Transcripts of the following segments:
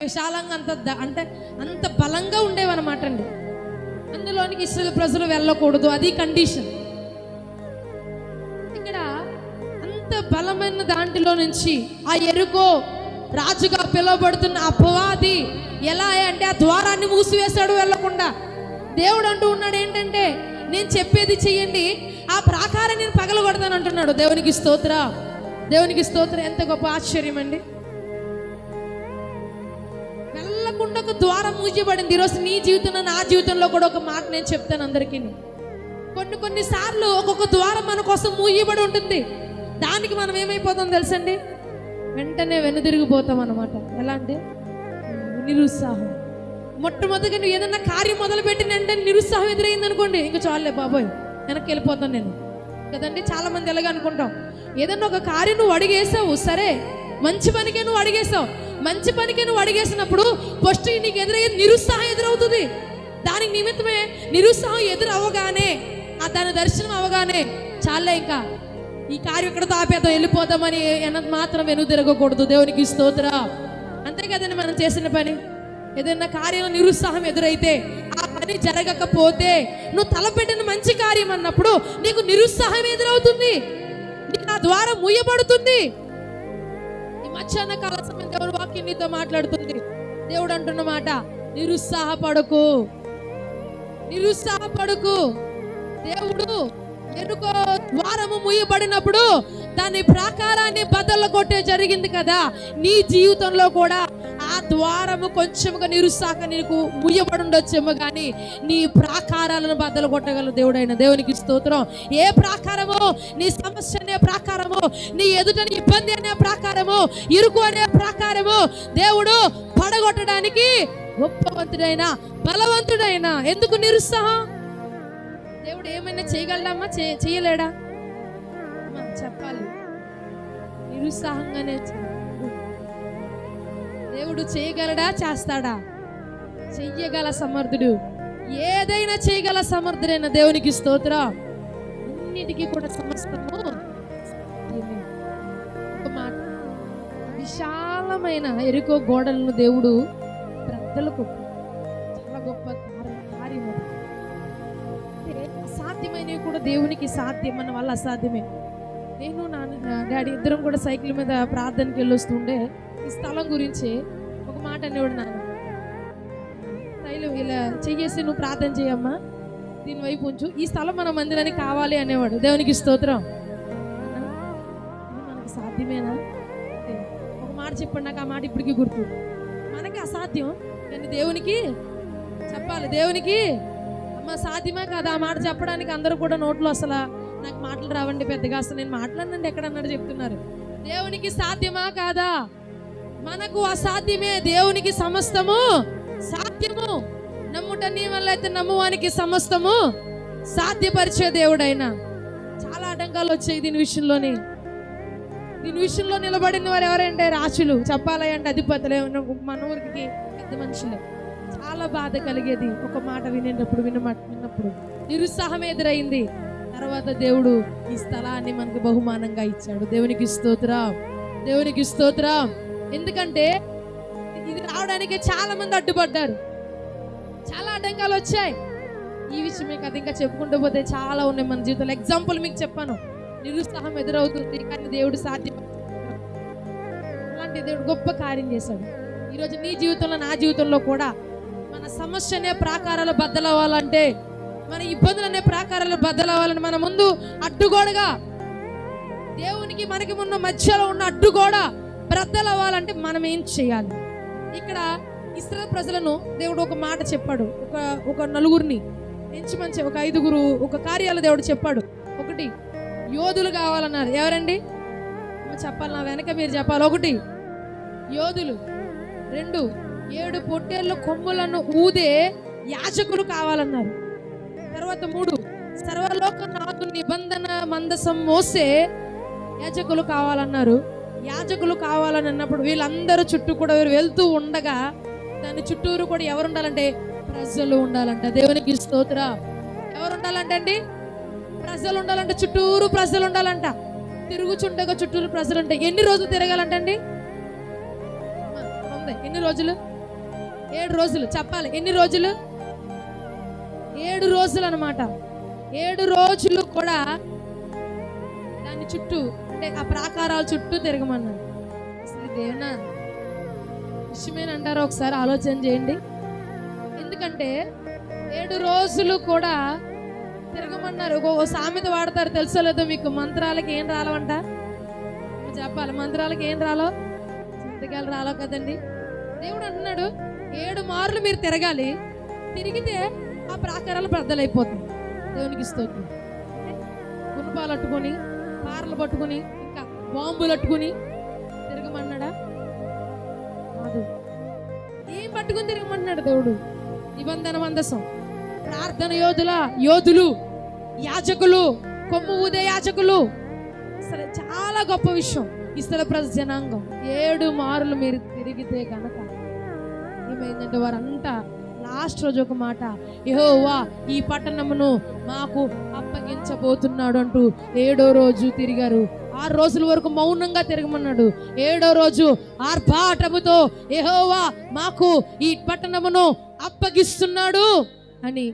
విశాలంగా అంటే అంత బలంగా ఉండేవన్నమాట అండి. అందులోనికి ఇస్రాయేల్ ప్రజలు వెళ్ళకూడదు, అది కండిషన్. ఇక్కడ అంత బలమైన దాంట్లో నుంచి ఆ యెరికో రాజుగా పిలువబడుతున్న అపవాది ఎలా అంటే ఆ ద్వారాన్ని మూసివేశాడు వెళ్ళకుండా. దేవుడు అంటూ ఉన్నాడు ఏంటంటే, నేను చెప్పేది చెయ్యండి, ఆ ప్రాకారం నేను పగలగొడతాను అంటున్నాడు. దేవునికి స్తోత్ర, దేవునికి స్తోత్రం. ఎంత గొప్ప ఆశ్చర్యం అండి. వెళ్ళకుండా ఒక ద్వారం మూసిబడింది. ఈరోజు నీ జీవితంలో నా జీవితంలో కూడా ఒక మాట నేను చెప్తాను అందరికీ. కొన్నిసార్లు ఒక్కొక్క ద్వారం మన కోసం మూయబడి ఉంటుంది. దానికి మనం ఏమైపోతాం తెలుసండి, వెంటనే వెనుదిరిగిపోతాం అన్నమాట. ఎలా అంటే నిరుత్సాహం. మొట్టమొదటిగా నువ్వు ఏదన్నా కార్యం మొదలుపెట్టిన వెంటనే నిరుత్సాహం ఎదురైంది అనుకోండి, ఇంకా చాలులే బాబోయ్ వెనక్కి వెళ్ళిపోతాను నేను కదండి. చాలా మంది ఎలాగ అనుకుంటాం, ఏదన్నా ఒక కార్యం నువ్వు అడిగేసావు, సరే మంచి పనికే నువ్వు అడిగేసావు, మంచి పనికే నువ్వు అడిగేసినప్పుడు ఫస్ట్ నీకు ఎదురయ్యేది నిరుత్సాహం ఎదురవుతుంది. దానికి నిమిత్తమే నిరుత్సాహం ఎదురవగానే, ఆ దాని దర్శనం అవగానే చాలే ఇంకా ఈ కార్యం ఎక్కడతో ఆపేద్దాం, వెళ్ళిపోదామని అన్నది మాత్రం వెనుదిరగకూడదు. దేవునికి స్తోత్ర. అంతే కదండి మనం చేసిన పని. ఏదైనా కార్యం నిరుత్సాహం ఎదురైతే, ఆ పని జరగకపోతే, నువ్వు తలపెట్టిన మంచి కార్యం అన్నప్పుడు నీకు నిరుత్సాహం ఎదురవుతుంది, నీకు ఆ ద్వారం మూయబడుతుంది. ఈ మధ్యాహ్న కాల సమయం దేవుడు వాక్యం నీతో మాట్లాడుతుంది. దేవుడు అంటున్న మాట, నిరుత్సాహపడకు, నిరుత్సాహపడకు. దేవుడు ఎరుకో ద్వారము మూయబడినప్పుడు దాని ప్రాకారాన్ని బద్దలు కొట్టే జరిగింది కదా. నీ జీవితంలో కూడా ఆ ద్వారము కొంచెముగా నిరుత్సాహం నీకు మూయబడి ఉండొచ్చేమో, కానీ నీ ప్రాకారాలను బద్దలు కొట్టగల దేవుడైన దేవునికి స్తోత్రం. ఏ ప్రాకారమో, నీ సమస్య అనే ప్రాకారము, నీ ఎదుటని ఇబ్బంది అనే ప్రాకారము, ఇరుకు అనే ప్రాకారము దేవుడు పడగొట్టడానికి గొప్పవంతుడైన బలవంతుడైన. ఎందుకు నిరుత్సాహం? దేవుడు ఏమైనా చేయగలడమ్మా, చేయలేడా? చెప్పాలి. నిరుత్సాహంగానే దేవుడు చేయగలడా, చేస్తాడా? చెయ్యగల సమర్థుడు, ఏదైనా చేయగల సమర్థుడైన దేవునికి స్తోత్రం. అన్నిటికీ కూడా సమస్తము ఒక మాట. విశాలమైన యెరికో గోడలను దేవుడు బ్రద్దలు కొట్టాడు. చాలా గొప్ప కార్యం. అసాధ్యమైనవి కూడా దేవునికి సాధ్యం, మన వల్ల అసాధ్యమే. నేను డాడీ ఇద్దరం కూడా సైకిల్ మీద ప్రార్థనకి వెళ్ళొస్తుండే ఈ స్థలం గురించి ఒక మాట అనేవాడు. నాన్న శైలు ఇలా చెయ్యేసి నువ్వు ప్రార్థన చేయమ్మా, దీని వైపు ఉంచు, ఈ స్థలం మన మందిరానికి కావాలి అనేవాడు. దేవునికి స్తోత్రం. మనకి సాధ్యమేనా? ఒక మాట చెప్పండి నాకు, ఆ మాట ఇప్పటికీ గుర్తు. మనకి అసాధ్యం, కానీ దేవునికి చెప్పాలి. దేవునికి అమ్మ సాధ్యమే కాదు. ఆ మాట చెప్పడానికి అందరూ కూడా నోట్లో అసలు నాకు మాటలు రావండి పెద్దగా, అసలు నేను మాట్లాడినండి ఎక్కడన్నాడు చెప్తున్నారు. దేవునికి సాధ్యమా కాదా? మనకు అసాధ్యమే, దేవునికి సమస్తము సాధ్యము. నమ్ముట నీ వల్ల అయితే నమ్మువానికి సమస్తము సాధ్యపరిచే దేవుడైనా. చాలా ఆటంకాలు వచ్చాయి దీని విషయంలోని. దీని విషయంలో నిలబడిన వారు ఎవరంటే రాజులు, చెప్పాలంటే అధిపతులు, మన ఊరికి పెద్ద మనుషులే. చాలా బాధ కలిగేది ఒక మాట వినేటప్పుడు, విన్నప్పుడు నిరుత్సాహం ఎదురైంది. తర్వాత దేవుడు ఈ స్థలాన్ని మనకు బహుమానంగా ఇచ్చాడు. దేవునికి స్తోత్రం, దేవునికి స్తోత్రం. ఎందుకంటే ఇది రావడానికి చాలా మంది అడ్డుపడ్డారు, చాలా ఆటంకాలు వచ్చాయి. ఈ విషయమే కదా, ఇంకా చెప్పుకుంటూ పోతే చాలా ఉన్నాయి మన జీవితంలో. ఎగ్జాంపుల్ మీకు చెప్పాను. నిరుత్సాహం ఎదురవుతుంది, కానీ దేవుడు సాధ్యం. అలాంటి దేవుడు గొప్ప కార్యం చేశాడు. ఈరోజు నీ జీవితంలో, నా జీవితంలో కూడా మన సమస్య అనే ప్రాకారాలు బద్దలవ్వాలంటే, మన ఇబ్బందులు అనే ప్రాకారాలు బద్దలవ్వాలంటే, మన ముందు అడ్డుగోడగా దేవునికి మనకి ఉన్న మధ్యలో ఉన్న అడ్డుగోడ బద్దలవ్వాలంటే మనం ఏం చేయాలి? ఇక్కడ ఇశ్రాయేలు ప్రజలను దేవుడు ఒక మాట చెప్పాడు. ఒక నలుగురిని ఎంచమని, ఒక ఐదుగురు ఒక కార్యాలు దేవుడు చెప్పాడు. ఒకటి, యోధులు కావాలన్నారు. ఎవరండి చెప్పాలి? నా వెనక మీరు చెప్పాలి. ఒకటి, యోధులు. రెండు, 7 పొట్టేళ్ళ కొమ్ములను ఊదే యాజకులు కావాలన్నారు. తర్వాత 3, సర్వలోకనాథు నిబంధన మందసం మోసే యాజకులు కావాలన్నారు. యాజకులు కావాలని అన్నప్పుడు వీళ్ళందరూ చుట్టూ కూడా వెళ్తూ ఉండగా దాని చుట్టూరు కూడా ఎవరు ఉండాలంటే? ప్రజలు ఉండాలంట. దేవునికి స్తోత్రం. ఎవరు ఉండాలంట అండి? ప్రజలు ఉండాలంట. చుట్టూరు ప్రజలు ఉండాలంట. తిరుగుచుండగా చుట్టూరు ప్రజలు ఉంటాయి. ఎన్ని రోజులు తిరగాలంటండి? ఎన్ని రోజులు? 7 రోజులు చెప్పాలి. ఎన్ని రోజులు? 7 రోజులు అన్నమాట. 7 రోజులు కూడా దాని చుట్టూ, అంటే ఆ ప్రాకారాల చుట్టూ తిరగమన్నాడు. అసలు ఇదేనా విషయమేనంటారో ఒకసారి ఆలోచన చేయండి. ఎందుకంటే 7 రోజులు కూడా తిరగమన్నారు. ఓ సామెత వాడతారు, తెలుసో లేదో మీకు, మంత్రాలకి ఏం రాలవంట చెప్పాలి. మంత్రాలకి ఏం రాలో? చింతకాయలు రాలో కదండి. దేవుడు అంటున్నాడు 7 మార్లు మీరు తిరగాలి. తిరిగితే ఆ ప్రాకారాలు బద్దలైపోతుంది. దేవునికి స్తోత్రం. గుణపాలు అట్టుకొని, పారలు పట్టుకుని, ఇంకా బాంబులు అట్టుకుని తిరగమన్నాడా? కాదు. ఏం పట్టుకుని తిరగమన్నాడు దేవుడు? నిబంధన మందసం, ప్రార్థన యోధులు, యాజకులు, కొమ్ము ఊదే యాజకులు. అసలు చాలా గొప్ప విషయం. ఇస్రాయేలు ప్రజల జనాంగం 7 మార్లు మీరు తిరిగితే కనుక ఏమైందంటే వారంతా లాస్ట్ రోజు ఒక మాట, యెహోవా ఈ పట్టణమును మాకు అప్పగించబోతున్నాడు అంటూ 7వ రోజు తిరిగారు. 6 రోజుల వరకు మౌనంగా తిరగమన్నాడు. 7వ రోజు ఆర్భాటముతో యెహోవా మాకు ఈ పట్టణమును అప్పగిస్తున్నాడు అని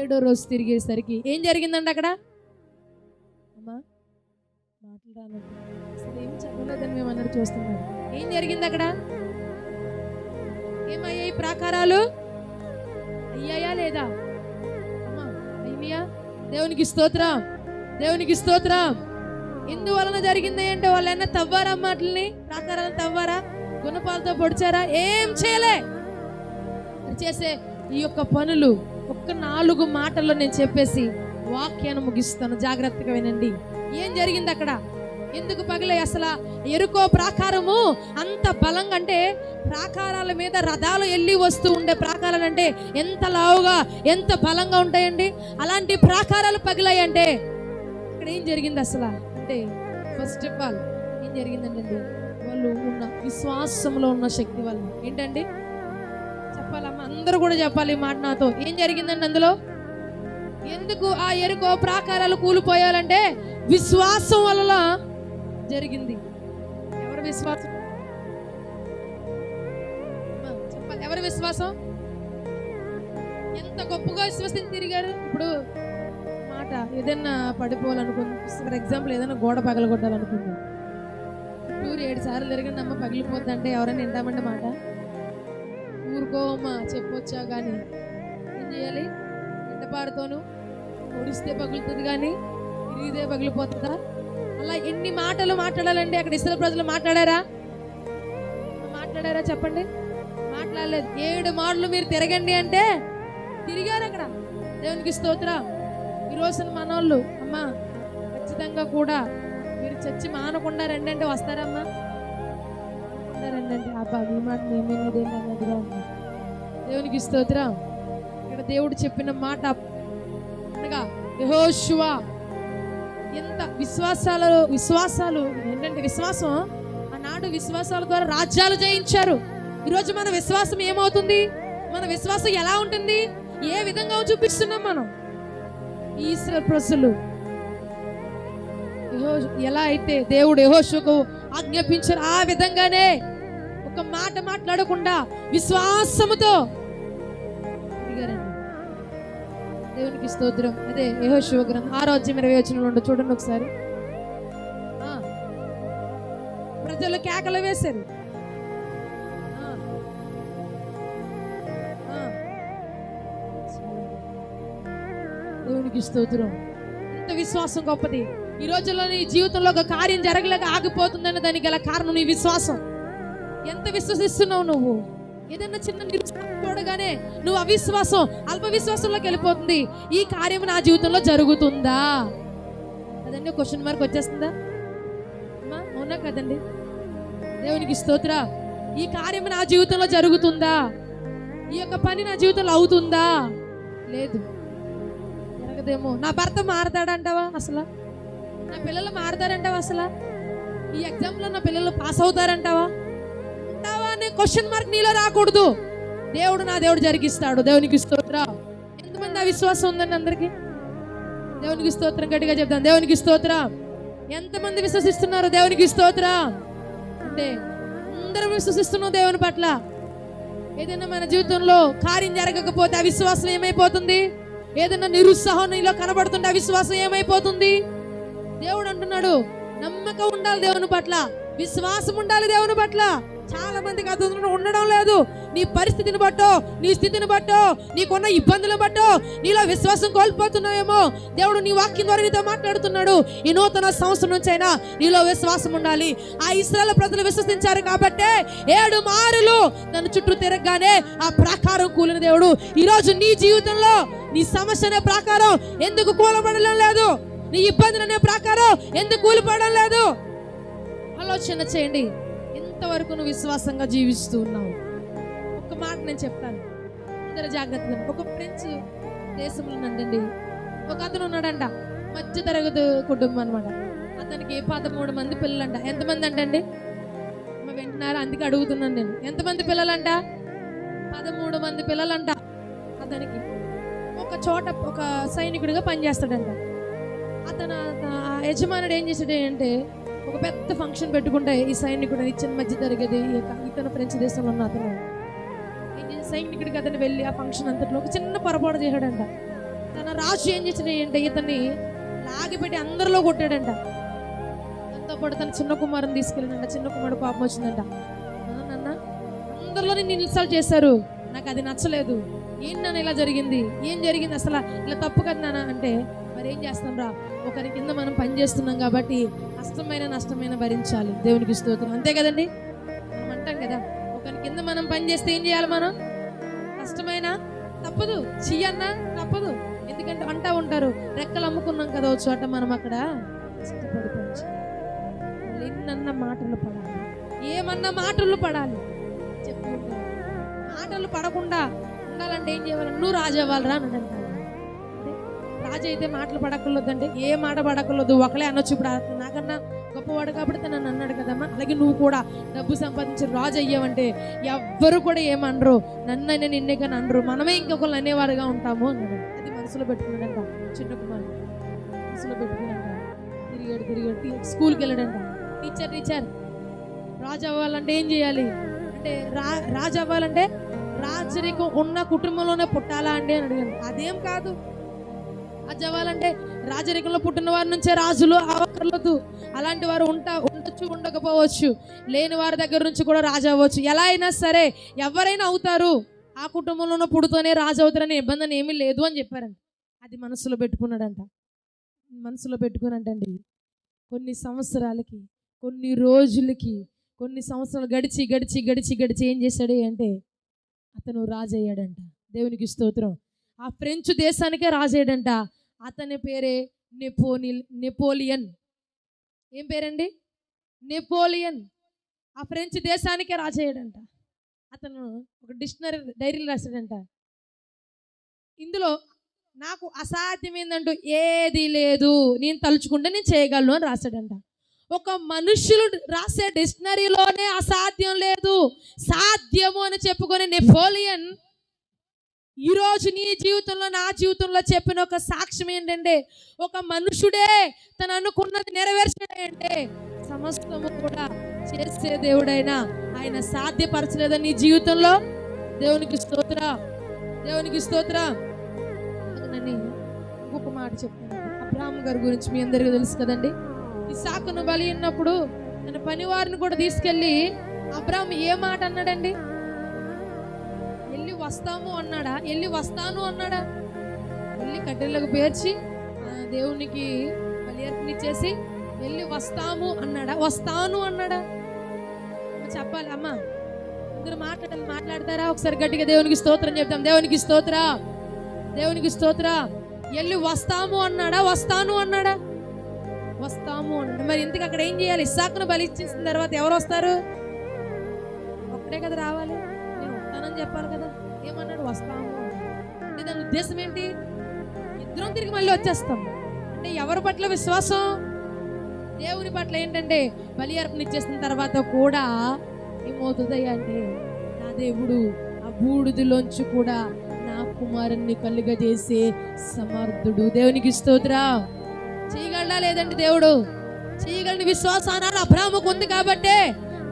7వ రోజు తిరిగేసరికి ఏం జరిగిందండి అక్కడ? అమ్మా మాట్లాడాలి, అసలు ఏం చెప్పలేదని మేము అందరూ చూస్తున్నాం. ఏం జరిగింది అక్కడ? ఏమయ్యాయి? ప్రాకారాలు అయ్యాయా లేదా? అమ్మా అయ్యా. దేవునికి స్తోత్రం, దేవునికి స్తోత్రం. ఎందువలన జరిగింది అంటే వాళ్ళు ఏమన్నా తవ్వారా? మాటల్ని ప్రాకారాలను తవ్వారా? గుణపాలతో పొడిచారా? ఏం చేయలే. చేసే ఈ యొక్క పనులు ఒక్క 4 మాటల్లో నేను చెప్పేసి వాక్యాన్ని ముగిస్తాను, జాగ్రత్తగా వినండి. ఏం జరిగింది అక్కడ? ఎందుకు పగిలే? అసలు ఎరుకో ప్రాకారము అంత బలంగా, అంటే ప్రాకారాల మీద రథాలు వెళ్ళి వస్తూ ఉండే ప్రాకారాలు అంటే ఎంత లావుగా, ఎంత బలంగా ఉంటాయండి. అలాంటి ప్రాకారాలు పగిలాయి. అంటే ఇక్కడ ఏం జరిగింది అసలు అంటే, ఫస్ట్ ఆఫ్ ఆల్ ఏం జరిగిందండి? వాళ్ళు ఉన్న విశ్వాసంలో ఉన్న శక్తి వల్ల. ఏంటండి చెప్పాలమ్మా, అందరూ కూడా చెప్పాలి ఈ మాట నాతో. ఏం జరిగిందండి అందులో? ఎందుకు ఆ ఎరుకో ప్రాకారాలు కూలిపోయాలంటే విశ్వాసం వల్ల జరిగింది. ఎవరి విశ్వాసం? చెప్పాలి, ఎవరి విశ్వాసం? ఎంత గొప్పగా విశ్వసించి తిరిగారు. ఇప్పుడు మాట ఏదైనా పడిపోవాలనుకుంది, ఫర్ ఎగ్జాంపుల్ ఏదైనా గోడ పగలగొట్టాలనుకుంది, 7 సార్లు తిరిగింది అమ్మ పగిలిపోద్ది అంటే ఎవరైనా వింటామంటే మాట? ఊరుకోవమ్మా చెప్పొచ్చా. కానీ ఏం చేయాలి? ఎండపారుతోను పొడిస్తే పగులుతుంది, కానీ ఇరిగితే పగిలిపోతుందా? అలా ఎన్ని మాటలు మాట్లాడాలండి? అక్కడ ఇస్రాయేలు ప్రజలు మాట్లాడారా? చెప్పండి, మాట్లాడలేదు. 7 మార్లు మీరు తిరగండి అంటే తిరిగారు అక్కడ. దేవునికి స్తోత్రం. ఈరోజు మనోళ్ళు అమ్మా ఖచ్చితంగా కూడా మీరు చచ్చి మానకుండా రండి అంటే వస్తారమ్మా? రండి అంటే అబ్బా ఈ మాట మేమేనదేనన్నదిగా ఉంది. దేవునికి స్తోత్రం. ఇక్కడ దేవుడు చెప్పిన మాట అనగా యెహోషువ ఎంత విశ్వాసాలు ఏంటంటే విశ్వాసం ఆనాడు విశ్వాసాల ద్వారా రాజ్యాలు జయించారు. ఈరోజు మన విశ్వాసం ఏమవుతుంది? మన విశ్వాసం ఎలా ఉంటుంది? ఏ విధంగా చూపిస్తున్నాం మనం? ఈ ఇశ్రాయేలు ప్రజలు ఎలా అయితే దేవుడు యెహోషువకు ఆజ్ఞాపించారు ఆ విధంగానే ఒక మాట మాట్లాడకుండా విశ్వాసముతో తిరిగారండి. దేవునికి స్తోత్రం. అదే యెహోషువ గ్రంథం 6:20 చూడండి ఒకసారి. ప్రజలు కేకలు వేశారు. దేవునికి స్తోత్రం. ఎంత విశ్వాసం గొప్పది. ఈ రోజుల్లో నీ జీవితంలో ఒక కార్యం జరగలేక ఆగిపోతుందని దానికి గల కారణం నీ విశ్వాసం. ఎంత విశ్వసిస్తున్నావు నువ్వు? ఏదైనా చిన్న చూడగానే నువ్వు అవిశ్వాసం, అల్ప విశ్వాసంలోకి వెళ్ళిపోతుంది. ఈ కార్యం నా జీవితంలో జరుగుతుందా? అదండి క్వశ్చన్ మార్క్ వచ్చేస్తుందా? అమ్మా అవునా కదండి? దేవునికి స్తోత్ర. ఈ కార్యం నా జీవితంలో జరుగుతుందా? ఈ యొక్క పని నా జీవితంలో అవుతుందా? లేదు, జరగదేమో. నా భర్త మారతాడంటావా? అసలు నా పిల్లలు మారతారంటావా? అసలు ఈ ఎగ్జామ్లో నా పిల్లలు పాస్ అవుతారంటావా? అంటావా అనే క్వశ్చన్ మార్క్ నీలో రాకూడదు. దేవుడు నా దేవుడు జరిగిస్తాడు. దేవునికి స్తోత్రం. ఎంతమంది ఆ విశ్వాసం ఉందండి అందరికీ? దేవునికి స్తోత్రం. గట్టిగా చెప్తాను, దేవునికి స్తోత్రం. ఎంతమంది విశ్వసిస్తున్నారు? దేవునికి స్తోత్రం. అంటే అందరం విశ్వసిస్తున్నాం దేవుని పట్ల. ఏదైనా మన జీవితంలో కార్యం జరగకపోతే అవిశ్వాసం ఏమైపోతుంది? ఏదైనా నిరుత్సాహం నీలో కనబడుతుంటే అవిశ్వాసం ఏమైపోతుంది? దేవుడు అంటున్నాడు, నమ్మకం ఉండాలి దేవుని పట్ల, విశ్వాసం ఉండాలి దేవుని పట్ల. చాలా మందికి అది ఉండడం లేదు. నీ పరిస్థితిని బట్టో, నీ స్థితిని బట్టో, నీకున్న ఇబ్బందులను బట్టో నీలో విశ్వాసం కోల్పోతున్నావేమో. దేవుడు నీ వాక్యం ద్వారా నీతో మాట్లాడుతున్నాడు. ఈ నూతన సంవత్సరం నుంచి అయినా నీలో విశ్వాసం ఉండాలి. ఆ ఇశ్రాయేలు ప్రజలు విశ్వసించారు కాబట్టే 7 మారులు తన చుట్టూ తిరగగానే ఆ ప్రాకారం కూలిన దేవుడు ఈరోజు నీ జీవితంలో నీ సమస్య అనే ప్రాకారం ఎందుకు కూలబడడం లేదు? నీ ఇబ్బందులు అనే ప్రాకారం ఎందుకు కూలిపడడం లేదు? ఆలోచన చేయండి. ఎంతవరకు నువ్వు విశ్వాసంగా జీవిస్తూ ఉన్నావు? ఒక మాట నేను చెప్తాను, అందరూ జాగ్రత్తగా. ఒక ఫ్రెంచ్ దేశంలో నండి ఒక అతను ఉన్నాడంట, మధ్య తరగతి కుటుంబం అనమాట. అతనికి 13 మంది పిల్లలంట. ఎంతమంది అంటండి? వింటున్నారా? అందుకే అడుగుతున్నాను నేను. ఎంతమంది పిల్లలంట? 13 మంది పిల్లలంట. అతనికి ఒక చోట ఒక సైనికుడిగా పనిచేస్తాడంట. అతను యజమానుడు ఏం చేసాడు అంటే, ఒక పెద్ద ఫంక్షన్ పెట్టుకుంటే ఈ సైనికుడు ఇచ్చిన మధ్య తరగతి ఇతను ఫ్రెంచ్ దేశంలో ఉన్న అతను సైనికుడికి అతను వెళ్ళి ఆ ఫంక్షన్ అంతట్లో ఒక చిన్న పొరపాటు చేశాడంట. తన రాజు ఏం చేసాడు అంటే, ఇతన్ని లాగిపెట్టి అందరిలో కొట్టాడంట. దాంతోపాటు తన చిన్న కుమారుని తీసుకెళ్ళాడంట. చిన్న కుమారుడు పాపం వచ్చిందంట. నాన్న, అందరిలో నిన్ను ఇన్సల్ట్ చేశారు, నాకు అది నచ్చలేదు. ఏంటి నాన్న ఇలా జరిగింది? ఏం జరిగింది అసలు? ఇలా తప్పు కదా నాన్న అంటే, మరి ఏం చేస్తాం రా, ఒకరి కింద మనం పని చేస్తున్నాం కాబట్టి నష్టమైన భరించాలి. దేవునికి స్తోత్రం. అంతే కదండి, మనం అంటాం కదా, ఒకరి కింద మనం పని చేస్తే ఏం చేయాలి? మనం కష్టమైనా తప్పదు, చెయ్యన్నా తప్పదు. ఎందుకంటే అంటా ఉంటారు, రెక్కలు అమ్ముకున్నాం కదా ఒక చోట, మనం అక్కడ కష్టపడిపోవచ్చు. ఎన్నన్నా మాటలు పడాలి, ఏమన్నా మాటలు పడాలి. చెప్తూ ఉంటారు, మాటలు పడకుండా ఉండాలంటే ఏం చేయాలి? నువ్వు రాజు అవ్వాలిరా అని అంటారు. రాజు అయితే మాటలు పడక్కర్లేదంటే ఏ మాట పడక్కర్లేదు, ఒకలే అనొచ్చు. ఇప్పుడు నాకన్నా గొప్పవాడు కాబట్టి తను అన్నాడు కదమ్మా, అలాగే నువ్వు కూడా డబ్బు సంపాదించి రాజు అయ్యావంటే ఎవ్వరు కూడా ఏమనరు, నన్నైనా నిన్నే కానీ అనరు, మనమే ఇంకొకళ్ళు అనేవారుగా ఉంటాము అన్నాడు. అది మనసులో పెట్టుకున్నాడంట చిన్న కుమారుడు. మనసులో పెట్టుకున్నాడంట. తిరిగాడు స్కూల్కి వెళ్ళాడంట. టీచర్ రాజు అవ్వాలంటే ఏం చేయాలి అంటే, రాజు అవ్వాలంటే రాజరికం ఉన్న కుటుంబంలోనే పుట్టాలా అండి అని అడిగాను. అదేం కాదు, రాజు అవ్వాలంటే రాజరికంలో పుట్టిన వారి నుంచే రాజులు అవ్వకర్లేదు. అలాంటి వారు ఉండొచ్చు, ఉండకపోవచ్చు. లేని వారి దగ్గర నుంచి కూడా రాజు అవ్వచ్చు. ఎలా అయినా సరే ఎవరైనా అవుతారు, ఆ కుటుంబంలో పుడుతూనే రాజు అవుతారనే నిబంధన ఏమీ లేదు అని చెప్పారంట. అది మనసులో పెట్టుకున్నాడంట. మనసులో పెట్టుకున్నాడండి. కొన్ని సంవత్సరాలకి, కొన్ని రోజులకి, కొన్ని సంవత్సరాలు గడిచి ఏం చేశాడు అంటే, అతను రాజు అయ్యాడంట. దేవునికి స్తోత్రం. ఆ ఫ్రెంచ్ దేశానికే రాజయ్యాడంట. అతని పేరే నెపోలియన్. ఏం పేరండి? నెపోలియన్. ఆ ఫ్రెంచ్ దేశానికే రాజయ్యాడంట. అతను ఒక డైరీలు రాశాడంట. ఇందులో నాకు అసాధ్యమైందంటూ ఏది లేదు, నేను తలుచుకుంటే నేను చేయగలను అని రాశాడంట. ఒక మనుషులు రాసే డిక్షనరీలోనే అసాధ్యం లేదు, సాధ్యము అని చెప్పుకొని నెపోలియన్ ఈరోజు నీ జీవితంలో, నా జీవితంలో చెప్పిన ఒక సాక్ష్యం ఏంటంటే, ఒక మనుషుడే తను అనుకున్నది నెరవేర్చాడంటే సమస్తము కూడా చేసే దేవుడైనా ఆయన సాధ్యపరచలేదని నీ జీవితంలో. దేవునికి స్తోత్ర, దేవునికి స్తోత్ర. ఇంకొక మాట చెప్తాను. అబ్రాహాము గారి గురించి మీ అందరికీ తెలుసు కదండి. ఇస్సాకును బలి ఉన్నప్పుడు తన పనివారిని కూడా తీసుకెళ్ళి అబ్రాహాము ఏ మాట అన్నాడండి? వెళ్ళి వస్తాము అన్నాడా? వెళ్ళి వస్తాను అన్నాడా? వెళ్ళి కట్టెలకు పేర్చి దేవునికి బలి అర్పణిచ్చేసి వెళ్ళి వస్తాము అన్నాడా? వస్తాను అన్నాడా? చెప్పాలి అమ్మా, అందరూ మాట్లాడతారా? ఒకసారి గట్టిగా దేవునికి స్తోత్రం చెప్తాం. దేవునికి స్తోత్ర, దేవునికి స్తోత్ర. వెళ్ళి వస్తాము అన్నాడా? వస్తాను అన్నాడా? వస్తాము అన్నాడు. మరి ఇంతకు అక్కడ ఏం చేయాలి? ఇస్సాకును బలి ఇచ్చేసిన తర్వాత ఎవరు వస్తారు? ఒక్కడే కదా రావాలి, నేను వస్తానని చెప్పాలి కదా. ఏమన్నాడు? వస్తాము అంటే దాని ఉద్దేశం ఏంటి? ఇద్దరం తిరిగి మళ్ళీ వచ్చేస్తాం అంటే ఎవరి పట్ల విశ్వాసం? దేవుని పట్ల. ఏంటంటే బలి అర్పణ ఇచ్చేసిన తర్వాత కూడా ఏమవుతుంది అంటే, నా దేవుడు ఆ బూడిదలోంచి కూడా నా కుమారుణ్ణి కలుగ చేసే సమర్థుడు. దేవునికి స్తోత్ర. చేయగలడా? లేదండి దేవుడు చేయగలని విశ్వాసానాలు అబ్రాహాముకు ఉంది కాబట్టి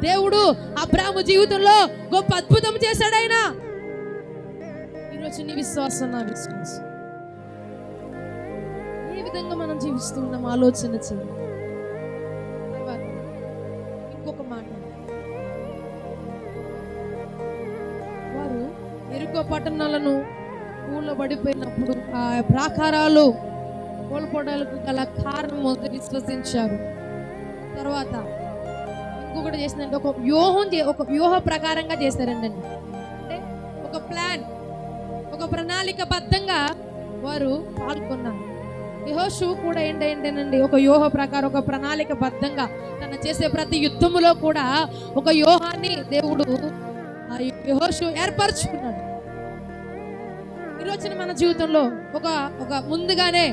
దేవుడు అబ్రాహాము జీవితంలో గొప్ప అద్భుతం చేశాడు ఆయన. ఈరోజు నీ విశ్వాసం నా విశ్వాసం ఏ విధంగా మనం జీవిస్తూ ఉన్నాం ఆలోచన చేయాలి. ఇంకొక మాట, వారు ఎరుకో పట్టణాలను ఊళ్ళో పడిపోయినప్పుడు ఆ ప్రాకారాలు కోల్పోవడానికి గల కారణం మొదట విశ్వసించారు. తర్వాత ఇంకొకటి చేసిందంటే ఒక వ్యూహ ప్రకారంగా చేశారండి. అంటే ఒక ప్లాన్, ఒక ప్రణాళికబద్ధంగా వారు పాల్గొన్నారు. యెహోషువ కూడా ఏంటంటేనండి ఒక వ్యూహ ప్రకారం, ఒక ప్రణాళికబద్ధంగా తను చేసే ప్రతి యుద్ధములో కూడా ఒక వ్యూహాన్ని దేవుడు యెహోషువ ఏర్పరచుకున్నాడు. ఈరోజు మన జీవితంలో ఒక ముందుగానే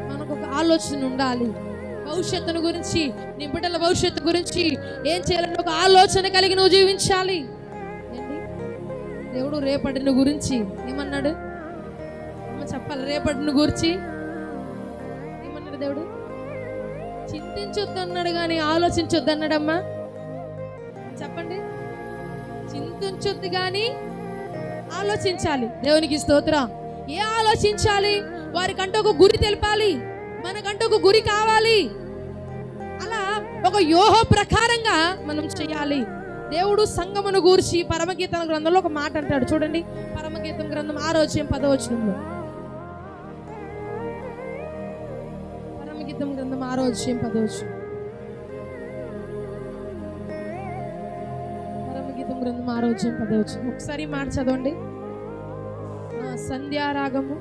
మనకు ఒక ఆలోచన ఉండాలి. భవిష్యత్తును గురించి, నీ బిడ్డల భవిష్యత్తు గురించి ఏం చేయాలని ఒక ఆలోచన కలిగి నువ్వు జీవించాలి. ఏంటి దేవుడు రేపటిని గురించి ఏమన్నాడు? చెప్పాలి. రేపటిని గురించి ఏమన్నాడు దేవుడు? చింతించొద్దు అన్నాడు కానీ ఆలోచించొద్దు అన్నాడమ్మా. చెప్పండి. చింతించొద్దు కానీ ఆలోచించాలి. దేవునికి స్తోత్రం. ఏ ఆలోచించాలి? వారికంటూ ఒక గురి తెలపాలి, మనకంటూ ఒక గురి కావాలి. అలా ఒక వ్యూహ ప్రకారంగా మనం చేయాలి. దేవుడు సంఘమును గూర్చి పరమగీతం గ్రంథంలో ఒక మాట అంటాడు చూడండి. పరమగీతం గ్రంథం 6వ అధ్యాయం 10వ వచనంలో, పరమగీతం గ్రంథం 6వ అధ్యాయం 10వ వచనం, పరమగీతం గ్రంథం 6వ అధ్యాయం 10వ వచనం. ఒకసారి మాట చదవండి. సంధ్యారాగము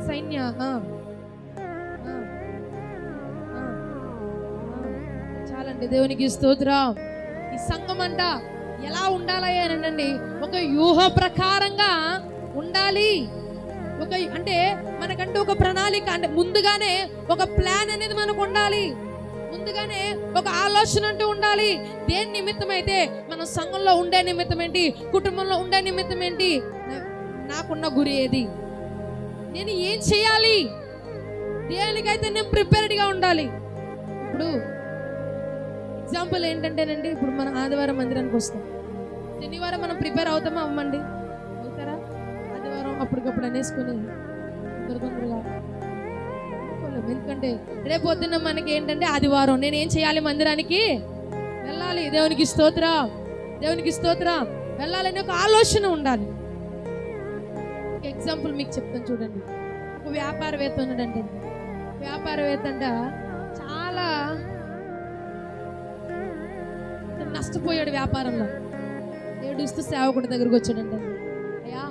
సైన్య చాలండి. దేవునికి స్తోత్రం. ఈ సంఘం అంట ఎలా ఉండాలి అనండి? ఒక వ్యూహ ప్రకారంగా ఉండాలి. అంటే మనకంటూ ఒక ప్రణాళిక, అంటే ముందుగానే ఒక ప్లాన్ అనేది మనకు ఉండాలి. ముందుగానే ఒక ఆలోచన అంటూ ఉండాలి. దేని నిమిత్తం అయితే మనం సంఘంలో ఉండే నిమిత్తం ఏంటి, కుటుంబంలో ఉండే నిమిత్తం ఏంటి, నాకున్న గురి ఏది, నేను ఏం చేయాలి, దేనికైతే నేను ప్రిపేర్డ్గా ఉండాలి. ఇప్పుడు ఎగ్జాంపుల్ ఏంటంటేనండి, ఇప్పుడు మనం ఆదివారం మందిరానికి వస్తాం. శనివారం మనం ప్రిపేర్ అవుతామా? అవ్వండి. అవుతారా? ఆదివారం అప్పటికప్పుడు అనేసుకుని తొందరగా ఎందుకంటే రేపు పొద్దున్న మనకి ఏంటంటే ఆదివారం నేను ఏం చేయాలి, మందిరానికి వెళ్ళాలి. దేవునికి స్తోత్రం, దేవునికి స్తోత్రం. వెళ్ళాలని ఒక ఆలోచన ఉండాలి. ఎగ్జాంపుల్ మీకు చెప్తాను చూడండి. ఒక వ్యాపారవేత్త ఉన్నాడంటే, వ్యాపారవేత్త అంట చాలా నష్టపోయాడు వ్యాపారంలో. ఏడుస్తూ సేవకుడి దగ్గరకు వచ్చాడంటే, అయ్యా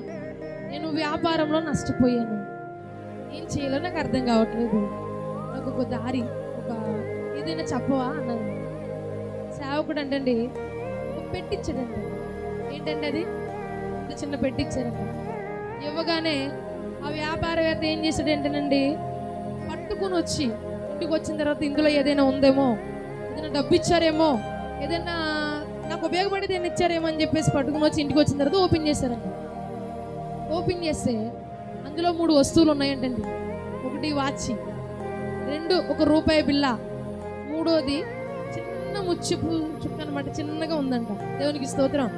నేను వ్యాపారంలో నష్టపోయాను, ఏం చేయాలో నాకు అర్థం కావట్లేదు, నాకు ఒక దారి, ఒక ఏదైనా చెప్పవా అన్నాడు. సేవకుడు అంటండి ఒక పెట్టించాడండి. ఏంటంటే అది చిన్న పెట్టించాడంట. ఇవ్వగానే ఆ వ్యాపారవేత్త ఏం చేశాడు ఏంటనండి, పట్టుకుని వచ్చి ఇంటికి వచ్చిన తర్వాత ఇందులో ఏదైనా ఉందేమో, ఏదైనా డబ్బు ఇచ్చారేమో, ఏదైనా నాకు ఉపయోగపడేది ఏమైనా ఇచ్చారేమో అని చెప్పేసి పట్టుకుని వచ్చి ఇంటికి వచ్చిన తర్వాత ఓపెన్ చేశారండి. ఓపెన్ చేస్తే అందులో 3 వస్తువులు ఉన్నాయంటండి. ఒకటి వాచి, 2 1 రూపాయి బిల్ల, 3వది చిన్న ముచ్చిపు చుక్క అనమాట, చిన్నగా ఉందంట. దేవునికి స్తోత్రం.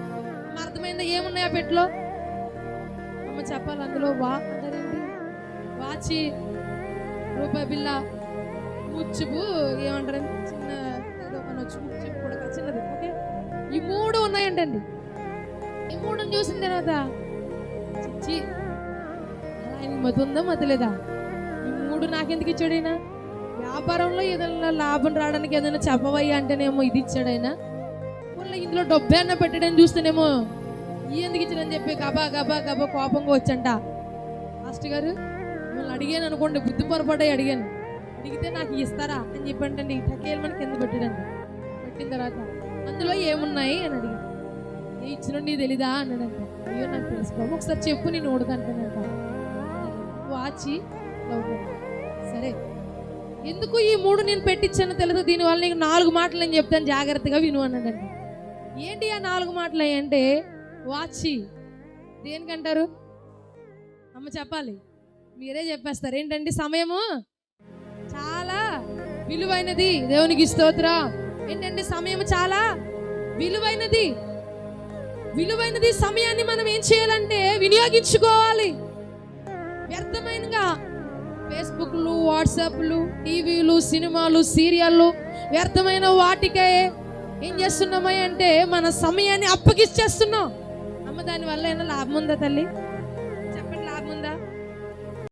అర్థమైందా ఏమున్నాయి ఆ పెట్టిలో? అమ్మ చెప్పాలి. అందులో అంటారండి వాచి, రూపాయి బిల్ల, ముచ్చిపు, ఏమంటారండి చిన్న ఏదో అనొచ్చు, ముచ్చిపు కూడా చిన్నది. ఓకే, ఈ 3 ఉన్నాయంటండి. ఈ 3 చూసిన తర్వాత చిచ్చి ఆయన మతి ఉందా మతి లేదా, ఈ 3 నాకెందుకు ఇచ్చాడైనా, వ్యాపారంలో ఏదైనా లాభం రావడానికి ఏదైనా చెప్పవయ్యా అంటేనేమో ఇది ఇచ్చాడైనా, మళ్ళీ ఇందులో డబ్బే అన్న పెట్టాడని చూస్తేనేమో ఎందుకు ఇచ్చాడని చెప్పి గబా గబా గబా కోపంగా వచ్చంట. మాస్టర్ గారు మిమ్మల్ని అడిగాను అనుకోండి, బుద్ధి పొరపాటు అడిగాను, అడిగితే నాకు ఇస్తారా అని చెప్పండి. తకేలు మనకి కింద పెట్టాడండి. పెట్టిన తర్వాత అందులో ఏమున్నాయి అని అడిగాను. ఏ ఇచ్చినండి తెలీదా అన్నాడంట. అయ్యో నాకు తెలుసుకోవాలి, ఒకసారి చెప్పు నేను ఓడకంటానంట. వాచి, సరే ఎందుకు ఈ 3 నేను పెట్టించానో తెలియదు, దీనివల్ల నీకు 4 మాటలు నేను చెప్తాను, జాగ్రత్తగా విను అన్నాడండి. ఏంటి ఆ 4 మాటలు అంటే, వాచి దేనికంటారు? అమ్మ చెప్పాలి, మీరే చెప్పేస్తారు. ఏంటంటే సమయము చాలా విలువైనది. దేవునికి స్తోత్రం. ఏంటంటే సమయం చాలా విలువైనది. విలువైనది సమయాన్ని మనం ఏం చేయాలంటే వినియోగించుకోవాలి. వ్యర్థమైనగా ఫేస్బుక్లు, వాట్సాప్లు, టీవీలు, సినిమాలు, సీరియళ్ళు, వ్యర్థమైన వాటికే ఏం చేస్తున్నామా అంటే మన సమయాన్ని అప్పగిచ్చేస్తున్నాం. అమ్మ దానివల్ల ఏమైనా లాభం ఉందా తల్లి?